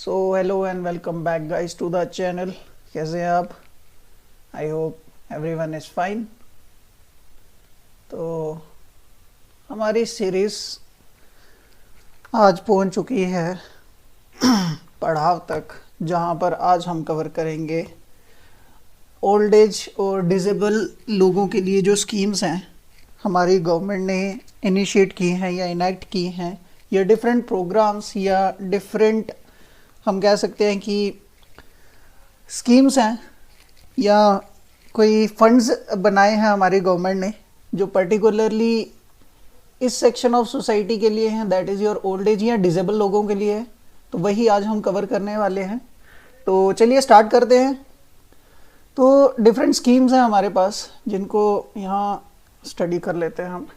So hello and welcome back guys to the channel. कैसे हैं आप? I hope everyone is fine. तो हमारी सीरीज़ आज पहुंच चुकी है पड़ाव तक, जहां पर आज हम कवर करेंगे ओल्ड एज और डिसेबल लोगों के लिए जो स्कीम्स हैं हमारी गवर्नमेंट ने इनिशिएट की हैं या इनेक्ट की हैं, या डिफरेंट प्रोग्राम्स या डिफरेंट हम कह सकते हैं कि स्कीम्स हैं या कोई फंड्स बनाए हैं हमारी गवर्नमेंट ने जो पर्टिकुलरली इस सेक्शन ऑफ सोसाइटी के लिए हैं, that is your old age या डिसेबल लोगों के लिए है। तो वही आज हम कवर करने वाले हैं। तो चलिए स्टार्ट करते हैं। तो डिफरेंट स्कीम्स हैं हमारे पास जिनको यहाँ स्टडी कर लेते हैं हम।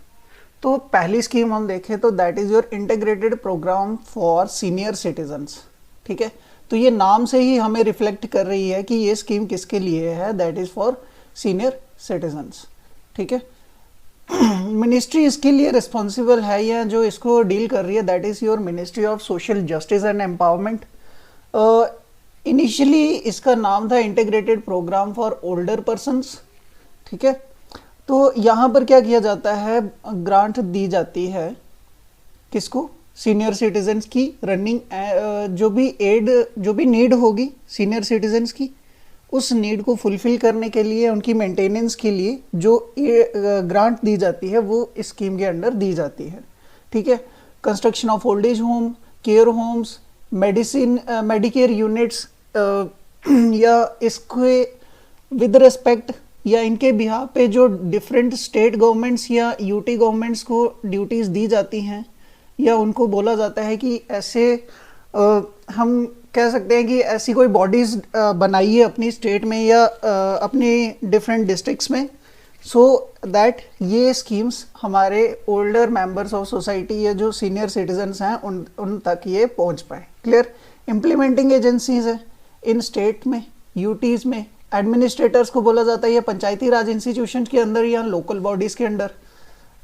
तो पहली स्कीम हम देखें तो that is your integrated programme for senior citizens. ठीक है, तो ये नाम से ही हमें रिफ्लेक्ट कर रही है कि ये स्कीम किसके लिए है, that is for senior citizens. ठीक है, मिनिस्ट्री इसके लिए रिस्पॉन्सिबल है या जो इसको डील कर रही है that is your ministry of social justice and empowerment. Initially इसका नाम था integrated programme for older persons. ठीक है, तो यहाँ पर क्या किया जाता है, ग्रांट दी जाती है किसको, सीनियर सिटीजन्स की रनिंग जो भी नीड होगी सीनियर सिटीजन्स की, उस नीड को फुलफिल करने के लिए, उनकी मेंटेनेंस के लिए जो ग्रांट दी जाती है वो इस स्कीम के अंडर दी जाती है। ठीक है, construction of old age home, care homes, Medicare units, या इसके विद रिस्पेक्ट या इनके बिहाफ पे जो डिफरेंट स्टेट गवर्नमेंट्स या यूटी गवर्नमेंट्स को ड्यूटीज़ दी जाती हैं या उनको बोला जाता है कि ऐसे हम कह सकते हैं कि ऐसी कोई बॉडीज़ बनाइए अपनी स्टेट में या अपनी डिफरेंट डिस्ट्रिक्ट्स में, सो दैट ये स्कीम्स हमारे ओल्डर मेंबर्स ऑफ सोसाइटी या जो सीनियर सिटीजन्स हैं उन तक ये पहुंच पाए। क्लियर, इम्प्लीमेंटिंग एजेंसीज है इन स्टेट में, यूटीज़ में, एडमिनिस्ट्रेटर्स को बोला जाता है या पंचायती राज इंस्टीट्यूशन के अंदर या लोकल बॉडीज़ के अंडर,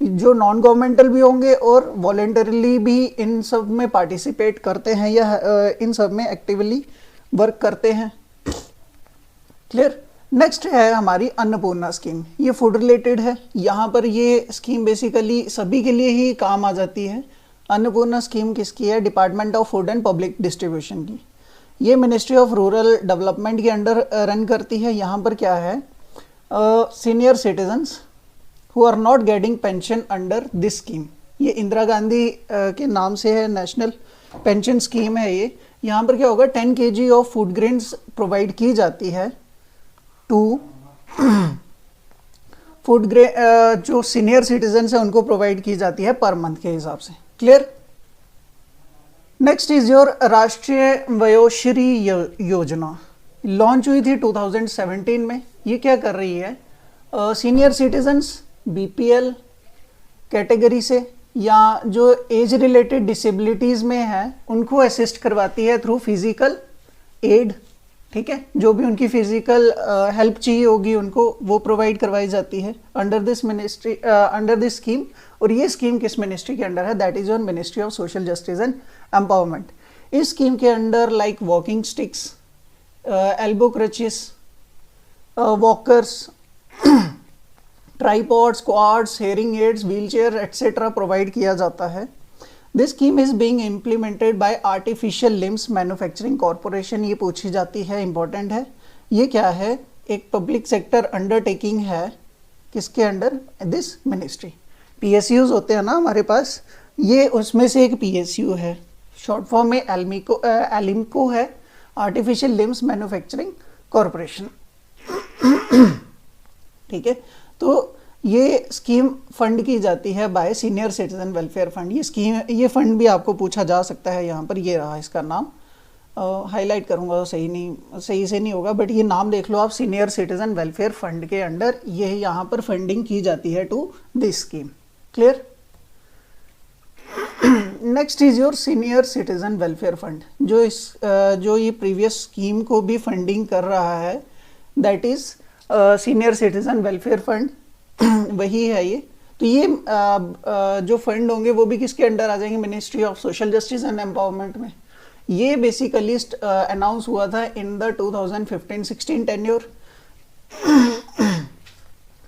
जो नॉन गवर्नमेंटल भी होंगे और वॉलेंटरली भी इन सब में पार्टिसिपेट करते हैं या इन सब में एक्टिवली वर्क करते हैं। क्लियर, नेक्स्ट है हमारी अन्नपूर्णा स्कीम। ये फूड रिलेटेड है। यहाँ पर ये स्कीम बेसिकली सभी के लिए ही काम आ जाती है। अन्नपूर्णा स्कीम किसकी है, department of food and public distribution की। ये मिनिस्ट्री ऑफ रूरल डेवलपमेंट के अंडर रन करती है। यहाँ पर क्या है, senior citizens who are not getting pension under this scheme, ये इंदिरा गांधी के नाम से है, नेशनल पेंशन स्कीम है ये। यहाँ पर क्या होगा, 10 kg of food grains provide की जाती है टू फूड ग्रेन जो सीनियर सिटीजन्स है उनको प्रोवाइड की जाती है पर मंथ के हिसाब से। क्लियर, नेक्स्ट इज योर राष्ट्रीय वयोश्री योजना। लॉन्च हुई थी 2017 में। ये क्या कर रही है, सीनियर सिटीजन्स बीपीएल कैटेगरी से या जो एज रिलेटेड डिसेबिलिटीज़ में है उनको असिस्ट करवाती है थ्रू फिजिकल एड। ठीक है, जो भी उनकी फिजिकल हेल्प चाहिए होगी उनको वो प्रोवाइड करवाई जाती है under this ministry, under this scheme. और ये स्कीम किस मिनिस्ट्री के अंडर है, that is your ministry of social justice and empowerment. इस स्कीम के under like walking sticks, elbow crutches, walkers, tripods, quads, hearing aids, wheelchair etcetera provide किया जाता है। This scheme is being implemented by artificial limbs manufacturing corporation. ये पूछी जाती है, important है। ये क्या है, एक पब्लिक सेक्टर अंडरटेकिंग है किसके अंडर, दिस मिनिस्ट्री। पीएसयूज होते हैं ना हमारे पास, ये उसमें से एक पीएसयू है। शॉर्ट फॉर्म में एलिम्को है, आर्टिफिशियल लिम्स मैन्युफैक्चरिंग कॉरपोरेशन। ठीक है, तो ये स्कीम फंड की जाती है bye senior citizen welfare fund. ये फंड भी आपको पूछा जा सकता है। यहाँ पर ये रहा इसका नाम, हाईलाइट करूँगा तो सही से नहीं होगा, बट ये नाम देख लो आप, सीनियर सिटीजन वेलफेयर फंड के अंडर ये यहाँ पर फंडिंग की जाती है to this scheme. Clear, next is your senior citizen welfare fund. जो ये प्रीवियस स्कीम को भी फंडिंग कर रहा है, that is senior citizen welfare fund वही है ये। तो ये जो फंड होंगे वो भी किसके अंडर आ जाएंगे, ministry of social justice and empowerment में। ये बेसिकली अनाउंस हुआ था इन द 2015-16 टेन्योर।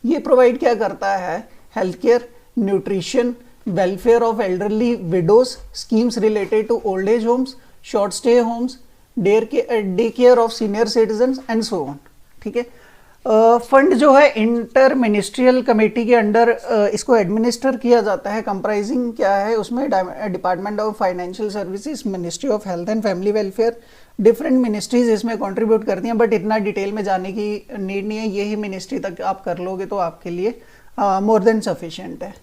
ये प्रोवाइड क्या करता है, health care, nutrition, welfare of elderly widows, schemes related to old age homes, short stay homes, day care of senior citizen and so on. ठीक है, फंड जो है इंटर मिनिस्ट्रियल कमेटी के under इसको एडमिनिस्टर किया जाता है। कंप्राइजिंग क्या है उसमें, department of financial services, ministry of health and family welfare, different ministries इसमें कंट्रीब्यूट करती हैं, बट इतना डिटेल में जाने की नीड नहीं है। यही मिनिस्ट्री तक आप कर लोगे तो आपके लिए मोर देन सफिशिएंट है।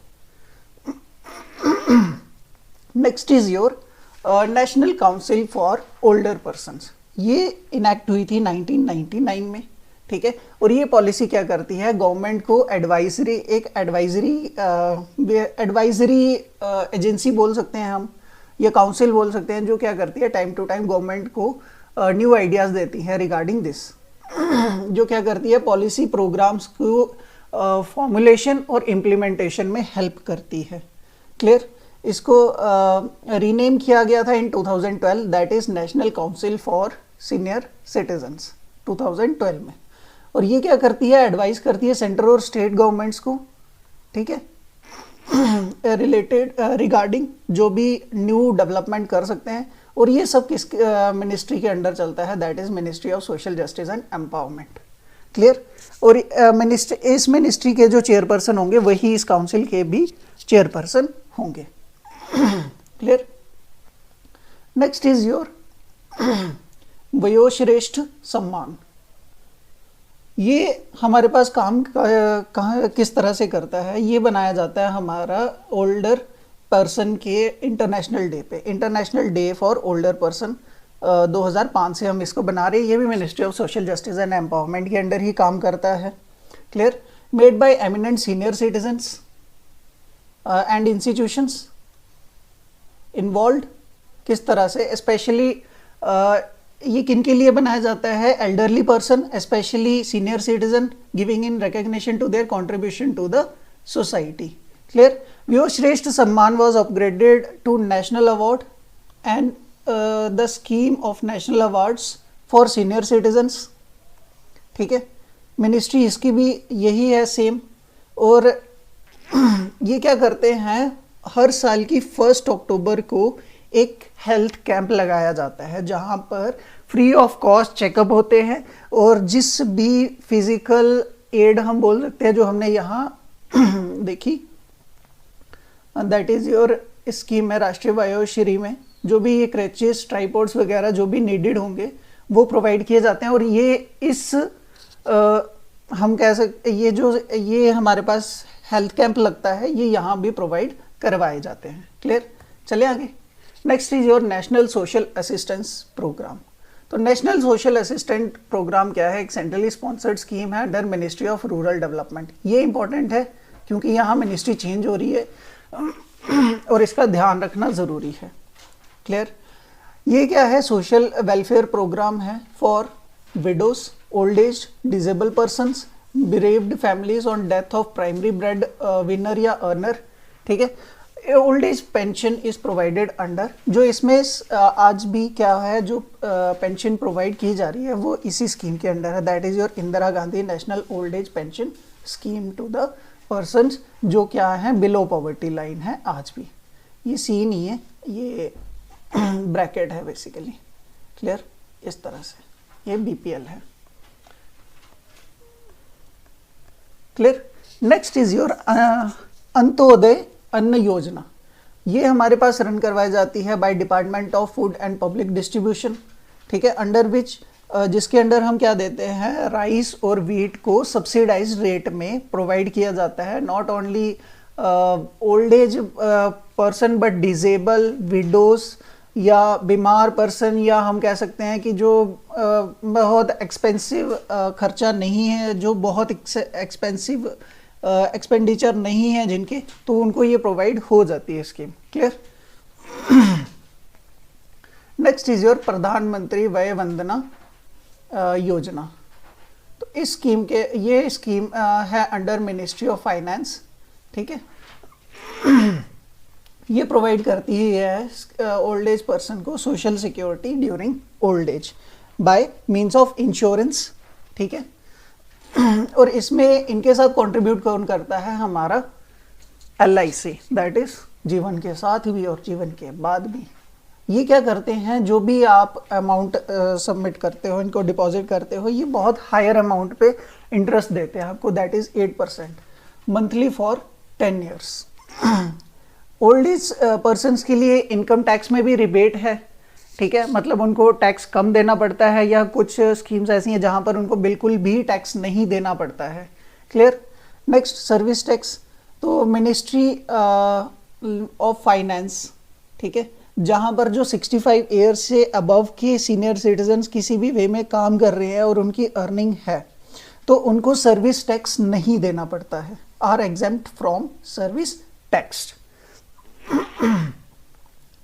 Next is your national council for older persons. ये इनैक्ट हुई थी 1999 में। ठीक है, और ये पॉलिसी क्या करती है, गवर्नमेंट को एडवाइजरी, एक एडवाइजरी एजेंसी बोल सकते हैं हम, या काउंसिल बोल सकते हैं, जो क्या करती है टाइम टू टाइम गवर्नमेंट को न्यू आइडियाज़ देती है रिगार्डिंग दिस। जो क्या करती है, पॉलिसी प्रोग्राम्स को फॉर्मुलेशन और इम्प्लीमेंटेशन में हेल्प करती है। क्लियर, इसको रीनेम किया गया था इन 2012, that is national council for senior citizens 2012 में। और ये क्या करती है, एडवाइस करती है सेंट्रल और स्टेट गवर्नमेंट्स को, ठीक है, रिलेटेड रिगार्डिंग जो भी न्यू डेवलपमेंट कर सकते हैं। और ये सब किस मिनिस्ट्री के अंडर चलता है, that is ministry of social justice and empowerment. Clear, और इस मिनिस्ट्री के जो चेयरपर्सन होंगे वही इस काउंसिल के भी चेयरपर्सन होंगे। क्लियर, नेक्स्ट इज योर वयोश्रेष्ठ सम्मान। ये हमारे पास काम कहाँ किस तरह से करता है, ये बनाया जाता है हमारा ओल्डर पर्सन के इंटरनेशनल डे पे, international day for older person 2005 से हम इसको बना रहे हैं। ये भी ministry of social justice and empowerment के अंडर ही काम करता है। Clear, made by eminent senior citizens and institutions involve. किस तरह से, स्पेशली ये किन के लिए बनाया जाता है, elderly person, specially senior citizen, giving in recognition to their contribution to the society. Clear, Vayoshreshtha Samman was upgraded to national award and the scheme of national awards for senior citizens. ठीक है, मिनिस्ट्री इसकी भी यही है सेम। और ये क्या करते हैं, हर साल की 1 अक्टूबर को एक हेल्थ कैंप लगाया जाता है जहां पर फ्री ऑफ कॉस्ट चेकअप होते हैं। और जिस भी फिजिकल एड हम बोल सकते हैं जो हमने यहाँ देखी, दैट इज योर स्कीम है राष्ट्रीय वयोश्री में, जो भी ये क्रैचेस, ट्राइपॉड्स वगैरह जो भी नीडेड होंगे वो प्रोवाइड किए जाते हैं। और ये इस हम कह सकते, ये हमारे पास हेल्थ कैंप लगता है, ये यहाँ भी प्रोवाइड करवाए जाते हैं। क्लियर, चले आगे। Next is your national social assistance programme. तो नेशनल सोशल असिस्टेंट प्रोग्राम क्या है, एक सेंट्रली स्पॉन्सर्ड स्कीम है under ministry of rural development. ये इंपॉर्टेंट है क्योंकि यहाँ मिनिस्ट्री चेंज हो रही है और इसका ध्यान रखना ज़रूरी है। क्लियर, ये क्या है, सोशल वेलफेयर प्रोग्राम है for widows, old age, disable persons, bereaved families on death of primary bread winner या अर्नर। ठीक है, old age pension is provided under, जो इसमें आज भी क्या है, जो पेंशन प्रोवाइड की जा रही है वो इसी स्कीम के अंडर है, that is your Indira Gandhi national old age pension scheme to the persons जो क्या है, बिलो पॉवर्टी लाइन है आज भी। ये सी नहीं है, ये ब्रैकेट है बेसिकली। क्लियर, इस तरह से ये बीपीएल है। Clear, next is your Antyodaya अन्न योजना। ये हमारे पास रन करवाई जाती है by department of food and public distribution. ठीक है, अंडर विच जिसके अंडर हम क्या देते हैं, राइस और व्हीट को सब्सिडाइज रेट में प्रोवाइड किया जाता है, not only old age person but disable, widows या बीमार पर्सन, या हम कह सकते हैं कि जो बहुत एक्सपेंसिव खर्चा नहीं है, जो बहुत एक्सपेंसिव एक्सपेंडिचर नहीं है जिनके, तो उनको ये प्रोवाइड हो जाती है scheme. Clear, next is your प्रधानमंत्री वय वंदना योजना। तो इस स्कीम के, ये स्कीम है अंडर मिनिस्ट्री ऑफ फाइनेंस। ठीक है, ये प्रोवाइड करती ही है ओल्ड एज पर्सन को social security during old as by means of insurance, ठीक है। और इसमें इनके साथ कंट्रीब्यूट कौन करता है, हमारा LIC, दैट इज जीवन के साथ भी और जीवन के बाद भी। ये क्या करते हैं, जो भी आप अमाउंट सबमिट करते हो, इनको डिपॉजिट करते हो, ये बहुत हायर अमाउंट पे इंटरेस्ट देते हैं आपको, that is 8% monthly for 10 years. Old age persons के लिए इनकम टैक्स में भी रिबेट है, ठीक है, मतलब उनको टैक्स कम देना पड़ता है, या कुछ स्कीम्स ऐसी हैं जहां पर उनको बिल्कुल भी टैक्स नहीं देना पड़ता है। क्लियर। नेक्स्ट सर्विस टैक्स, तो मिनिस्ट्री ऑफ फाइनेंस, ठीक है, जहां पर जो 65 ईयर्स से अबव के सीनियर सिटीजन्स किसी भी वे में काम कर रहे हैं और उनकी अर्निंग है, तो उनको सर्विस टैक्स नहीं देना पड़ता है, are exempt from service tax,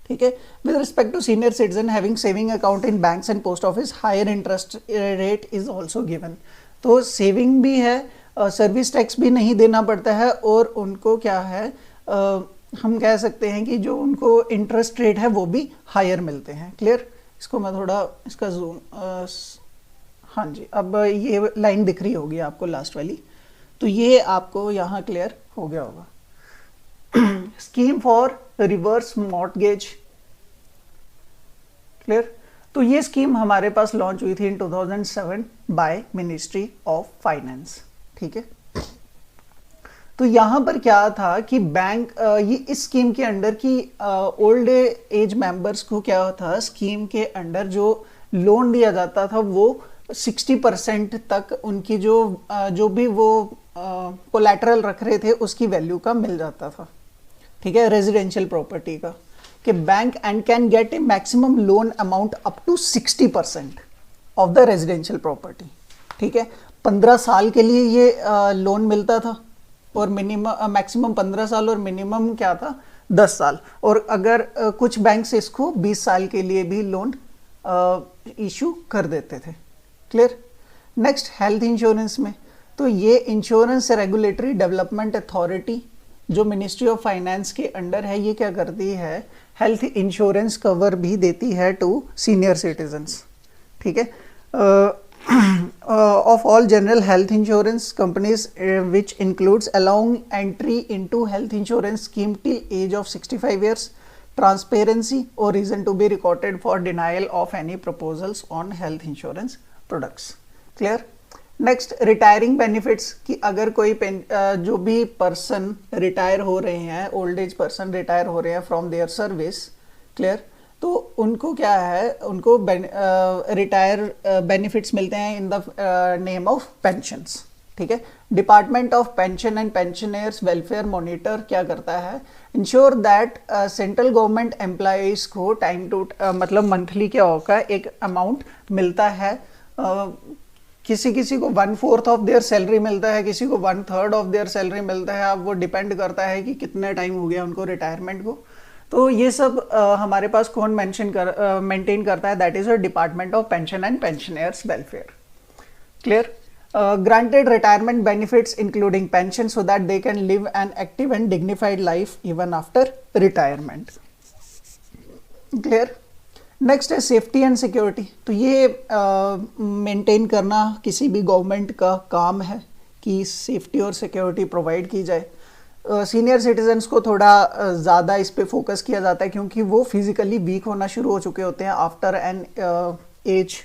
ठीक है। With respect to senior citizen having saving account in banks and post office, higher interest rate is also given. तो सेविंग भी है, सर्विस टैक्स भी नहीं देना पड़ता है, और उनको क्या है, हम कह सकते हैं कि जो उनको इंटरेस्ट रेट है वो भी हायर मिलते हैं। क्लियर। इसको मैं थोड़ा इसका जूम, हाँ जी, अब ये लाइन दिख रही होगी आपको लास्ट वाली, तो ये आपको यहाँ क्लियर हो गया होगा। Scheme for reverse mortgage, clear. तो ये स्कीम हमारे पास लॉन्च हुई थी इन 2007 बाय मिनिस्ट्री ऑफ फाइनेंस, ठीक है। तो यहाँ पर क्या था कि बैंक ये इस स्कीम के अंडर की ओल्ड एज मेंबर्स को क्या था, स्कीम के अंडर जो लोन दिया जाता था वो 60% तक उनकी जो भी वो कोलैटरल रख रहे थे उसकी वैल्यू का मिल जाता था, ठीक है, रेजिडेंशियल प्रॉपर्टी का, कि bank and can get a maximum loan amount up to 60% of the residential property, ठीक है। 15 साल के लिए ये लोन मिलता था, और मिनिमम मैक्सिमम 15 साल और मिनिमम क्या था 10 साल, और अगर कुछ बैंक्स इसको 20 साल के लिए भी लोन इशू कर देते थे। क्लियर। नेक्स्ट हेल्थ इंश्योरेंस में, तो ये इंश्योरेंस रेगुलेटरी डेवलपमेंट अथॉरिटी जो मिनिस्ट्री ऑफ फाइनेंस के अंडर है, ये क्या करती है, हेल्थ इंश्योरेंस कवर भी देती है टू सीनियर सिटीजन्स, ठीक है। Of all general health insurance companies, which includes allowing entry into health insurance scheme till age of 65 years, transparency or reason to be recorded for denial of any proposals on health insurance products. Clear? Next, retiring benefits, कि अगर कोई जो भी person retire हो रहे हैं, old age person retire हो रहे हैं फ्रॉम देयर सर्विस, क्लियर, तो उनको क्या है, उनको रिटायर बेनिफिट्स मिलते हैं in the name of pensions, ठीक है। Department of pension and pensioners welfare monitor क्या करता है, ensure that central government employees को टाइम टू मतलब मंथली क्या होगा एक अमाउंट मिलता है, किसी किसी को 1/4 ऑफ देयर सैलरी मिलता है, किसी को 1/3 ऑफ देयर सैलरी मिलता है, अब वो डिपेंड करता है कि कितने टाइम हो गया उनको रिटायरमेंट को। तो ये सब हमारे पास कौन मेंटेन करता है, that is a department of pension and pensioners welfare. Clear. Granted retirement benefits including pension so that they can live an active and dignified life even after retirement. Clear. Next है safety and security, तो ये maintain करना किसी भी government का काम है कि सेफ्टी और सिक्योरिटी प्रोवाइड की जाए। सीनियर सिटीजन्स को थोड़ा ज़्यादा इस पे फोकस किया जाता है क्योंकि वो फिजिकली वीक होना शुरू हो चुके होते हैं आफ्टर एन एज,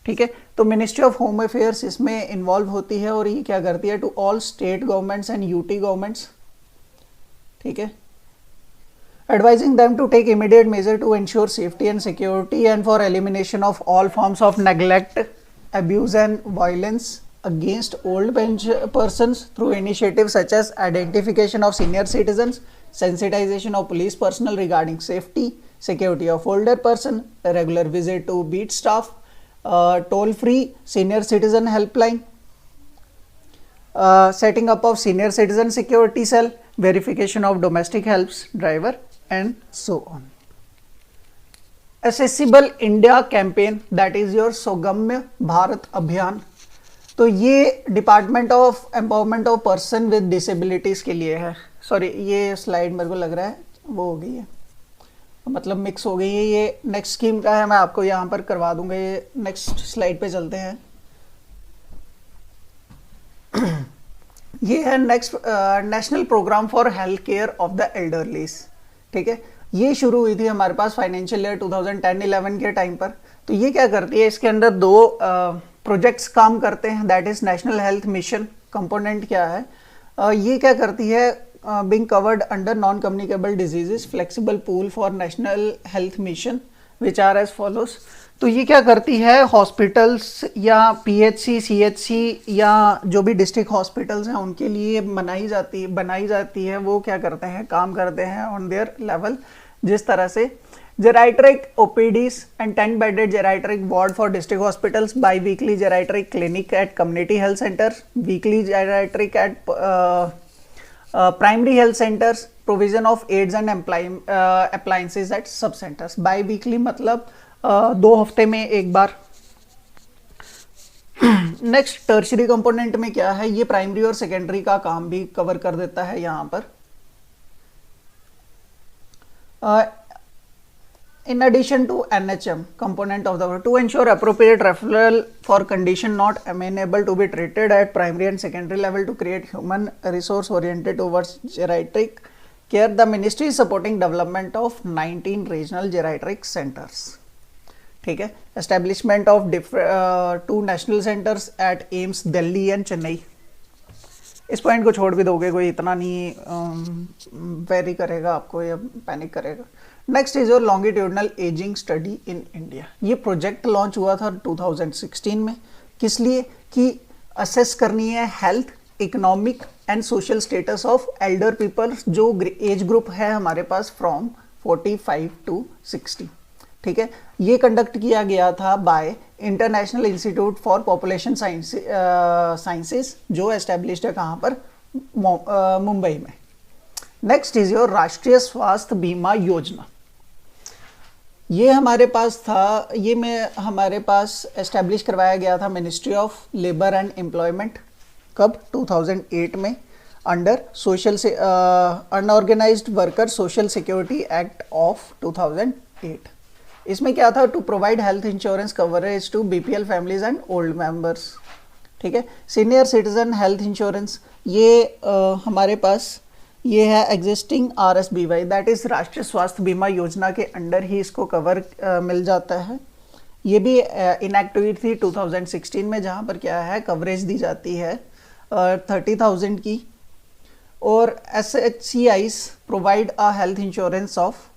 ठीक है। तो मिनिस्ट्री ऑफ होम अफेयर्स इसमें इन्वॉल्व होती है और ये क्या करती है, to all state governments and UT governments, ठीक है, advising them to take immediate measure to ensure safety and security and for elimination of all forms of neglect, abuse and violence against old persons through initiatives such as identification of senior citizens, sensitization of police personnel regarding safety, security of older person, a regular visit to beat staff, toll-free senior citizen helpline, setting up of senior citizen security cell, verification of domestic helps driver and so on. Accessible India campaign, that is your सुगम्य भारत अभियान, तो ये department of empowerment of person with disabilities के लिए है। Sorry, ये slide मेरे को लग रहा है वो हो गई है, मतलब मिक्स हो गई है। ये नेक्स्ट स्कीम का है, मैं आपको यहाँ पर करवा दूंगा। ये नेक्स्ट स्लाइड पे चलते हैं। ये है next national programme for health care of the elderlies. ठीक है, ये शुरू हुई थी हमारे पास फाइनेंशियल ईयर 2010-11 के टाइम पर। तो ये क्या करती है, इसके अंदर दो प्रोजेक्ट्स काम करते हैं, that is national health mission. Component क्या है, ये क्या करती है, being covered under non-communicable diseases flexible pool for national health mission which are as follows। तो ये क्या करती है, हॉस्पिटल्स या पीएचसी सीएचसी या जो भी डिस्ट्रिक्ट हॉस्पिटल्स हैं उनके लिए बनाई जाती है। वो क्या करते हैं, काम करते हैं ऑन देयर लेवल, जिस तरह से geriatric OPDs and 10 bedded geriatric ward for district hospitals, biweekly geriatric clinic at community health centre, weekly geriatric at primary health centres, provision of aids and appliances at sub centres. Biweekly मतलब 2 हफ्ते में एक बार। Next tertiary component में क्या है, ये primary और secondary का काम भी कवर कर देता है यहाँ पर। In addition to NHM component of the to ensure appropriate referral for condition not amenable to be treated at primary and secondary level to create human resource oriented towards geriatric care, the ministry is supporting development of 19 regional geriatric centers। ठीक है, establishment of 2 national centers at AIIMS Delhi and Chennai. इस point को छोड़ भी दोगे, कोई इतना नहीं वेरी करेगा आपको या पैनिक करेगा। Next is your longitudinal ageing study in India. ये प्रोजेक्ट लॉन्च हुआ था 2016 में, किस लिए, कि असेस करनी है health, economic and social status of Elder people, जो एज ग्रुप है हमारे पास फ्रॉम 45 to 60। ठीक है, ये कंडक्ट किया गया था bye international institute for population sciences, जो एस्टेब्लिश्ड है कहाँ पर, मुंबई में। नेक्स्ट इज योर राष्ट्रीय स्वास्थ्य बीमा योजना। ये हमारे पास था, हमारे पास एस्टेब्लिश करवाया गया था ministry of labour and employment. कब, 2008 में, अंडर सोशल से unorganised worker social security act of 2008। इसमें क्या था, to provide health insurance coverage to BPL families and old members. ठीक है, सीनियर सिटीजन हेल्थ इंश्योरेंस, ये हमारे पास ये है एग्जिस्टिंग RSBY, दैट इज राष्ट्रीय स्वास्थ्य बीमा योजना के अंडर ही इसको कवर मिल जाता है। ये भी इनैक्ट हुई थी 2016 में, जहाँ पर क्या है, कवरेज दी जाती है 30,000 की। और SHCIs provide a health insurance of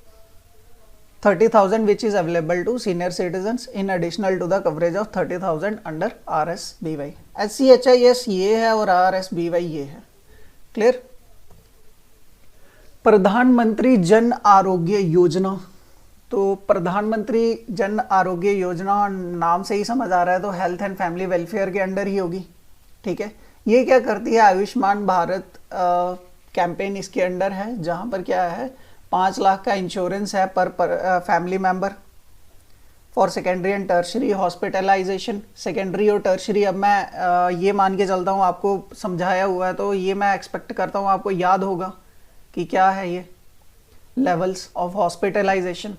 30,000 which is available to senior citizens in additional to the coverage of 30,000 under RSBY। SCHIS ये है और RSBY ये है। क्लियर। प्रधानमंत्री जन आरोग्य योजना, तो प्रधानमंत्री जन आरोग्य योजना नाम से ही समझ आ रहा है, तो हेल्थ एंड फैमिली वेलफेयर के अंडर ही होगी। ठीक है, ये क्या करती है, आयुष्मान भारत कैंपेन इसके अंडर है, जहाँ पर क्या है, 5 लाख का इंश्योरेंस है पर family member for secondary and tertiary hospitalisation. Secondary और टर्शरी अब मैं ये मान के चलता हूँ, आपको समझाया हुआ है, तो ये मैं एक्सपेक्ट करता हूँ आपको याद होगा कि क्या है ये लेवल्स ऑफ हॉस्पिटलाइजेशन।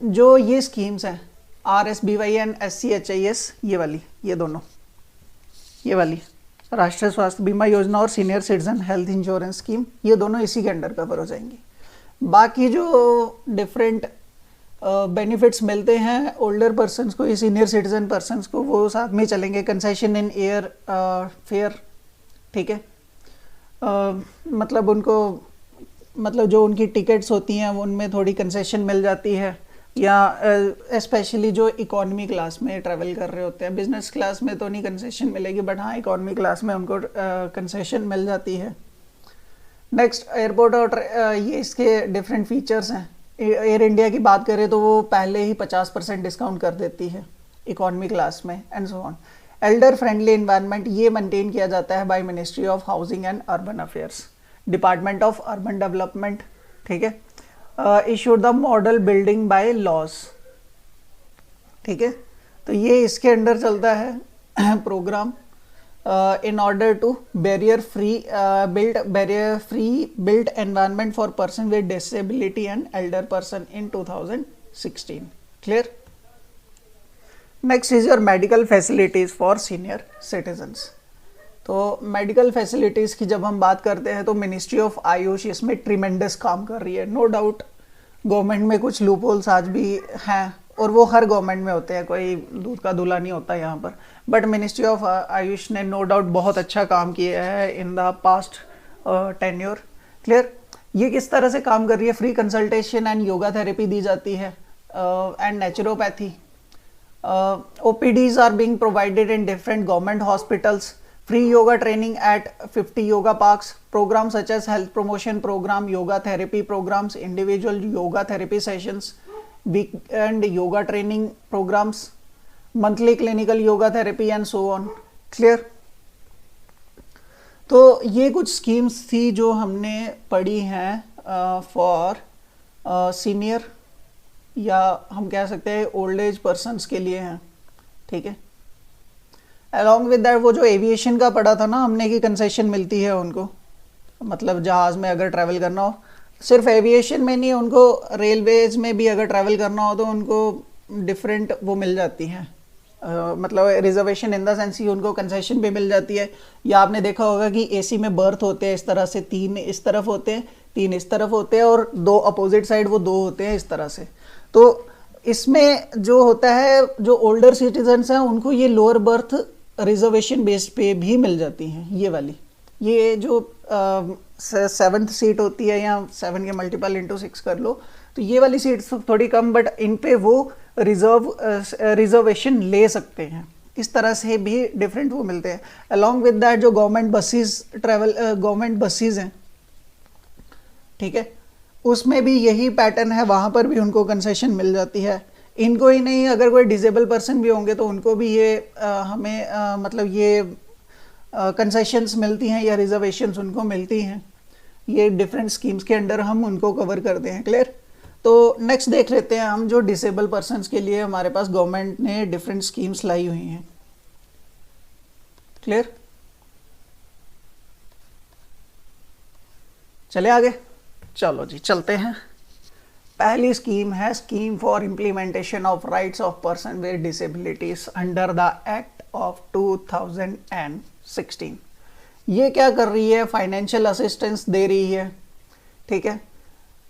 जो ये स्कीम्स हैं RSBY एंड SCHIS, ये वाली, ये दोनों, ये वाली राष्ट्रीय स्वास्थ्य बीमा योजना और senior citizen health insurance scheme, ये दोनों इसी के अंडर कवर हो जाएंगी। बाकी जो डिफरेंट बेनिफिट्स मिलते हैं ओल्डर पर्सन्स को या सीनियर सिटीजन पर्सन्स को, वो साथ में चलेंगे। कंसेशन इन एयर फेयर, ठीक है, मतलब उनको, मतलब जो उनकी टिकट्स होती हैं उनमें थोड़ी कंसेशन मिल जाती है, या स्पेशली जो इकोनॉमी क्लास में ट्रैवल कर रहे होते हैं। बिजनेस क्लास में तो नहीं कंसेशन मिलेगी, बट हाँ इकोनॉमी क्लास में उनको कंसेशन मिल जाती है। नेक्स्ट एयरपोर्ट और ये इसके डिफरेंट फीचर्स हैं। एयर इंडिया की बात करें तो वो पहले ही 50% डिस्काउंट कर देती है इकोनॉमी क्लास में, and so on. Elder friendly environment ये मेंटेन किया जाता है by ministry of housing and urban affairs, department of urban development. ठीक है, issued the model building bylaws. ठीक है, तो ये इसके अंडर चलता है programme. in order to barrier free built environment for person with disability and elder person in 2016. Clear? Next is your medical facilities for senior citizens. तो medical facilities की जब हम बात करते हैं तो मिनिस्ट्री ऑफ आयुष इसमें ट्रिमेंडस काम कर रही है. नो डाउट गवर्नमेंट में कुछ लूप होल्स आज भी हैं और वो हर गवर्नमेंट में होते हैं, कोई दूध का दूल्हा नहीं होता यहाँ पर. बट मिनिस्ट्री ऑफ आयुष ने नो डाउट बहुत अच्छा काम किया है in the past tenure. Clear? ये किस तरह से काम कर रही है? Free consultation and yoga therapy दी जाती है and naturopathy. OPDs are being provided in different government hospitals. Free yoga training at 50 yoga parks. Programs such as health promotion program, yoga therapy programs, individual yoga therapy sessions, weekend yoga training programs, monthly clinical yoga therapy and so on. Clear? तो ये कुछ schemes थी जो हमने पढ़ी हैं for senior या हम कह सकते हैं ओल्ड एज पर्सनस के लिए हैं. ठीक है. अलॉन्ग विद दैट वो जो एविएशन का पढ़ा था ना हमने कि कंसेशन मिलती है उनको, मतलब जहाज़ में अगर ट्रैवल करना हो, सिर्फ एविएशन में नहीं, उनको रेलवेज में भी अगर ट्रैवल करना हो तो उनको डिफरेंट वो मिल जाती हैं, मतलब रिजर्वेशन इन द सेंस ही उनको कंसेशन भी मिल जाती है. या आपने देखा होगा कि एसी में बर्थ होते हैं इस तरह से, 3 इस तरफ होते हैं, 3 इस तरफ होते हैं और 2 अपोजिट साइड वो 2 होते हैं इस तरह से. तो इसमें जो होता है जो ओल्डर सिटीजन्स हैं उनको ये लोअर बर्थ रिजर्वेशन बेस पे भी मिल जाती हैं. ये वाली, ये जो 7th सीट होती है या 7 के मल्टीपल इंटू 6 कर लो, तो ये वाली सीट थोड़ी कम, बट इन पे वो रिजर्वेशन ले सकते हैं. इस तरह से भी डिफरेंट वो मिलते हैं. अलॉन्ग विद दैट जो गवर्नमेंट बसेस हैं, ठीक है, उसमें भी यही पैटर्न है, वहाँ पर भी उनको कंसेशन मिल जाती है. इनको ही नहीं, अगर कोई डिसेबल पर्सन भी होंगे तो उनको भी ये मतलब ये कंसेशंस मिलती हैं या रिजर्वेशंस उनको मिलती हैं. ये डिफरेंट स्कीम्स के अंडर हम उनको कवर करते हैं. क्लियर? तो नेक्स्ट देख लेते हैं हम जो डिसेबल पर्सनस के लिए हमारे पास गवर्नमेंट ने डिफरेंट स्कीम्स लाई हुई हैं. क्लियर? चले आगे. चलो जी चलते हैं. पहली स्कीम है scheme for implementation of rights of person with disabilities under the act of 2016. ये क्या कर रही है? फाइनेंशियल असिस्टेंस दे रही है, ठीक है,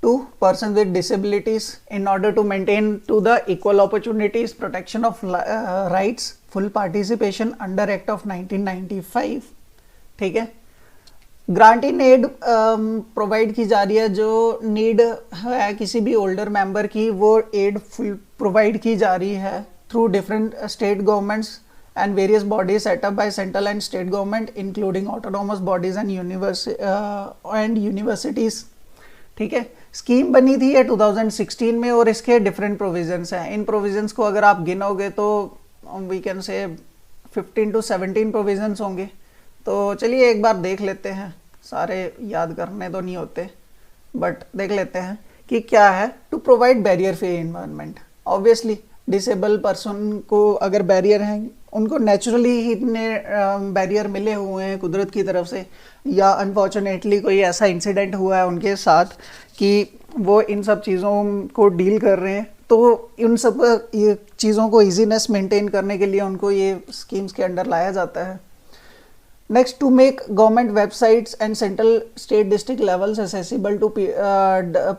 to person with disabilities in order to maintain to the equal opportunities, protection of rights, full participation under act of 1995. ठीक है. ग्रांट इन एड प्रोवाइड की जा रही है. जो नीड है किसी भी ओल्डर मेंबर की, वो एड फुल प्रोवाइड की जा रही है through different state governments and various bodies setup by central and state government including autonomous bodies and universities. ठीक है. स्कीम बनी थी ये 2016 में और इसके डिफरेंट प्रोविजंस हैं. इन प्रोविजंस को अगर आप गिनोगे तो we can say 15 to 17 provisions होंगे. तो चलिए एक बार देख लेते हैं, सारे याद करने तो नहीं होते बट देख लेते हैं कि क्या है. To provide barrier free environment. Obviously disable person को अगर बैरियर हैं, उनको नेचुरली ही इतने बैरियर मिले हुए हैं कुदरत की तरफ से, या अनफॉर्चुनेटली कोई ऐसा इंसिडेंट हुआ है उनके साथ कि वो इन सब चीज़ों को डील कर रहे हैं, तो इन सब ये चीज़ों को ईजीनेस मेंटेन करने के लिए उनको ये स्कीम्स के अंडर लाया जाता है. Next, to make government websites and central state district levels accessible to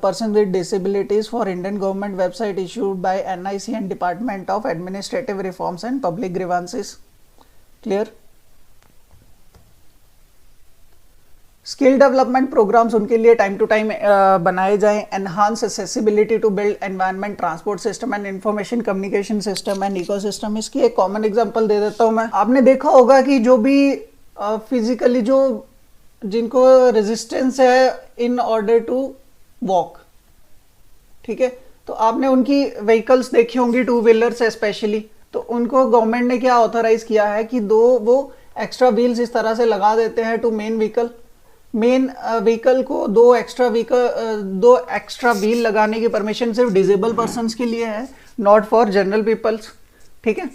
persons with disabilities for Indian government website issued by NIC and Department of Administrative Reforms and Public Grievances. Clear? Skill development programmes उनके लिए time to time बनाए जाएं. Enhance accessibility to build environment, transport system and information communication system and ecosystem. इसकी एक common example दे देता हूं मैं. आपने देखा होगा कि जो भी फिजिकली जो जिनको रेजिस्टेंस है इन ऑर्डर टू वॉक, ठीक है, तो आपने उनकी व्हीकल्स देखी होंगी, 2 व्हीलर्स स्पेशली, तो उनको गवर्नमेंट ने क्या ऑथराइज किया है कि 2 वो एक्स्ट्रा व्हील्स इस तरह से लगा देते हैं टू मेन व्हीकल को 2 एक्स्ट्रा व्हील लगाने की परमिशन सिर्फ डिसेबल पर्सन्स के लिए है, नॉट फॉर जनरल पीपल्स. ठीक है.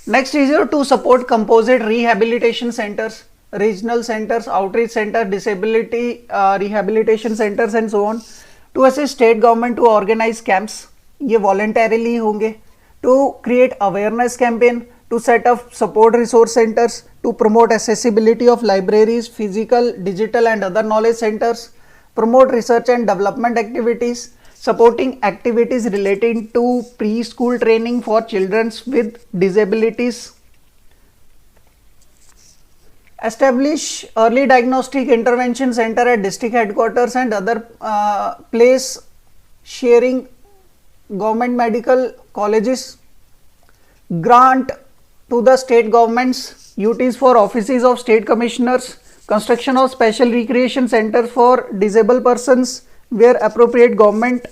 Next is your to support composite rehabilitation centers, regional centers, outreach center, disability rehabilitation centers and so on. To assist state government to organize camps, ये voluntarily होंगे. To create awareness campaign, to set up support resource centers, to promote accessibility of libraries, physical, digital and other knowledge centers, promote research and development activities, supporting activities relating to preschool training for children with disabilities, establish early diagnostic intervention center at district headquarters and other place sharing government medical colleges, grant to the state governments UTs for offices of state commissioners, construction of special recreation centers for disabled persons where appropriate government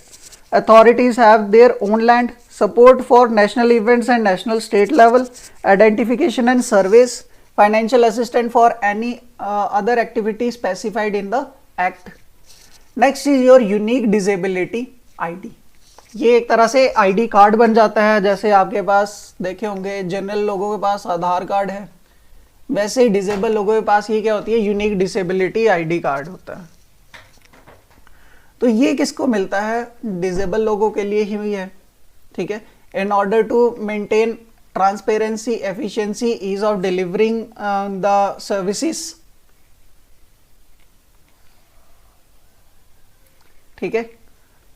authorities have their own land, support for national events and national state level, identification and surveys, financial assistance for any other activity specified in the act. Next is your unique disability ID. ये एक तरह से ID card बन जाता है, जैसे आपके पास देखे होंगे जनरल लोगों के पास आधार कार्ड है, वैसे ही डिसेबल लोगों के पास ये क्या होती है, यूनिक डिसेबिलिटी आईडी कार्ड होता है. तो ये किसको मिलता है, डिसेबल लोगों के लिए ही है. ठीक है, in order to maintain transparency, efficiency, ease of delivering the services. ठीक है,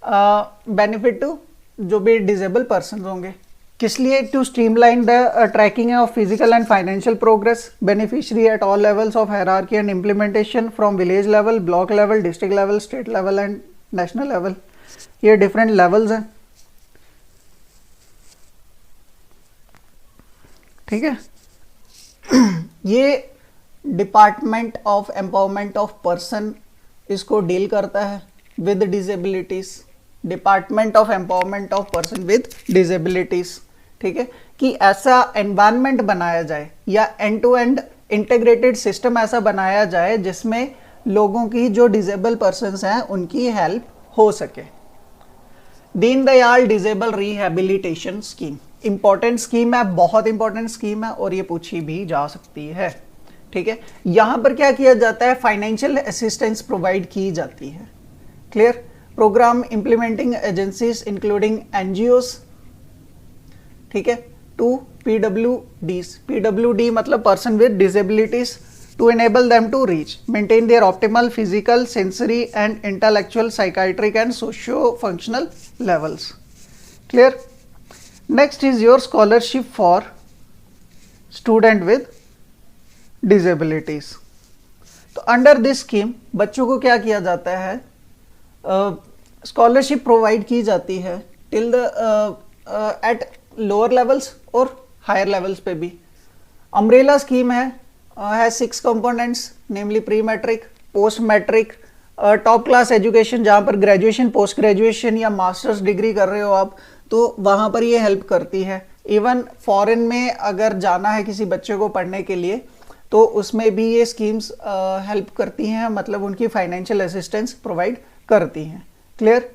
बेनिफिट टू जो भी डिसेबल पर्सन होंगे, किस लिए, to streamline the tracking of physical and financial progress, beneficiary at all levels of hierarchy and implementation from village level, block level, district level, state level and national level. ये different levels हैं. ठीक है, ये department of empowerment of person इसको deal करता है with disabilities. Department of empowerment of person with disabilities. ठीक है, कि ऐसा एनवायरनमेंट बनाया जाए या end to end integrated system ऐसा बनाया जाए जिसमें लोगों की जो डिसेबल पर्सन्स हैं उनकी हेल्प हो सके. Deendayal disable rehabilitation scheme important scheme है, बहुत इंपॉर्टेंट स्कीम है और ये पूछी भी जा सकती है. ठीक है, यहां पर क्या किया जाता है, फाइनेंशियल असिस्टेंस प्रोवाइड की जाती है. Clear, programme implementing agencies including NGOs. ठीक है, टू PWDs. PWD मतलब person with disabilities, to enable them to reach, maintain their optimal physical, sensory and intellectual, psychiatric and socio-functional levels. Clear? Next is your scholarship for student with disabilities. तो under this scheme बच्चों को क्या किया जाता है, scholarship provide की जाती है till the at lower levels और हायर लेवल्स पे भी. अम्ब्रेला स्कीम है, has 6 components namely pre matric, post matric, top class education जहाँ पर ग्रेजुएशन, पोस्ट ग्रेजुएशन या मास्टर्स डिग्री कर रहे हो आप, तो वहाँ पर ये हेल्प करती है. इवन फॉरेन में अगर जाना है किसी बच्चे को पढ़ने के लिए तो उसमें भी ये स्कीम्स हेल्प करती हैं, मतलब उनकी फाइनेंशियल असिस्टेंस प्रोवाइड करती हैं. क्लियर?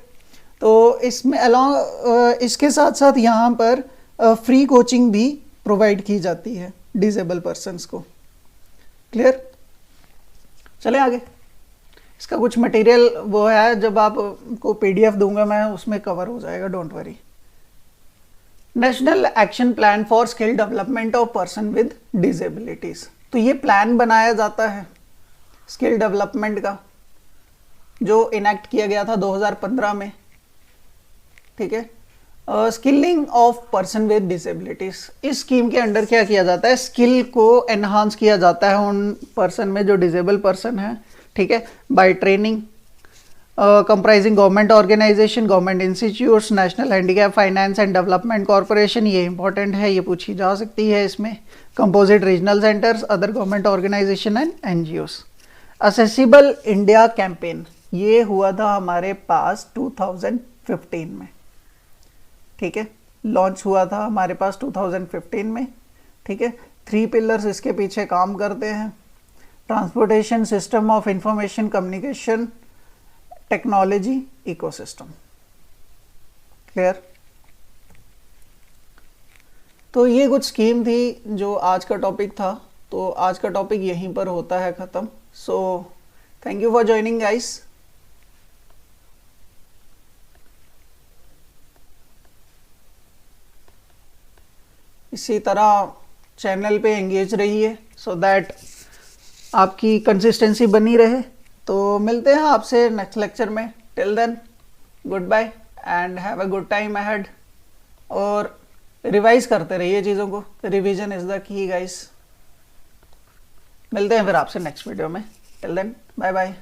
तो इसमें अलॉन्ग इसके साथ साथ यहाँ पर फ्री कोचिंग भी प्रोवाइड की जाती है डिसेबल पर्सन्स को. क्लियर? चले आगे. इसका कुछ मटेरियल वो है, जब आपको PDF दूंगा मैं उसमें कवर हो जाएगा, don't worry. National action plan for skill development of person with disabilities. तो ये प्लान बनाया जाता है स्किल डेवलपमेंट का, जो इनेक्ट किया गया था 2015 में. ठीक है, skilling of person with disabilities. इस स्कीम के अंडर क्या किया जाता है, स्किल को एनहांस किया जाता है उन पर्सन में जो डिसेबल पर्सन है. ठीक है, by training comprising government organisation, government institutes, national handicap finance and development corporation. ये इंपॉर्टेंट है, ये पूछी जा सकती है इसमें. Composite regional centres, other government organisation and NGOs. Accessible India campaign ये हुआ था हमारे पास 2015 में. ठीक है, लॉन्च हुआ था हमारे पास 2015 में. ठीक है, 3 पिलर्स इसके पीछे काम करते हैं. Transportation system of information communication technology ecosystem. Clear? तो ये कुछ स्कीम थी जो आज का टॉपिक था। तो आज का टॉपिक यहीं पर होता है ख़त्म। So thank you for joining guys. इसी तरह चैनल पे एंगेज रहिए सो दैट आपकी कंसिस्टेंसी बनी रहे। तो मिलते हैं आपसे नेक्स्ट लेक्चर में। Till then goodbye and have a good time ahead. और रिवाइज करते रहिए चीज़ों को। Revision is the key guys. मिलते हैं फिर आपसे नेक्स्ट वीडियो में। Till then bye bye.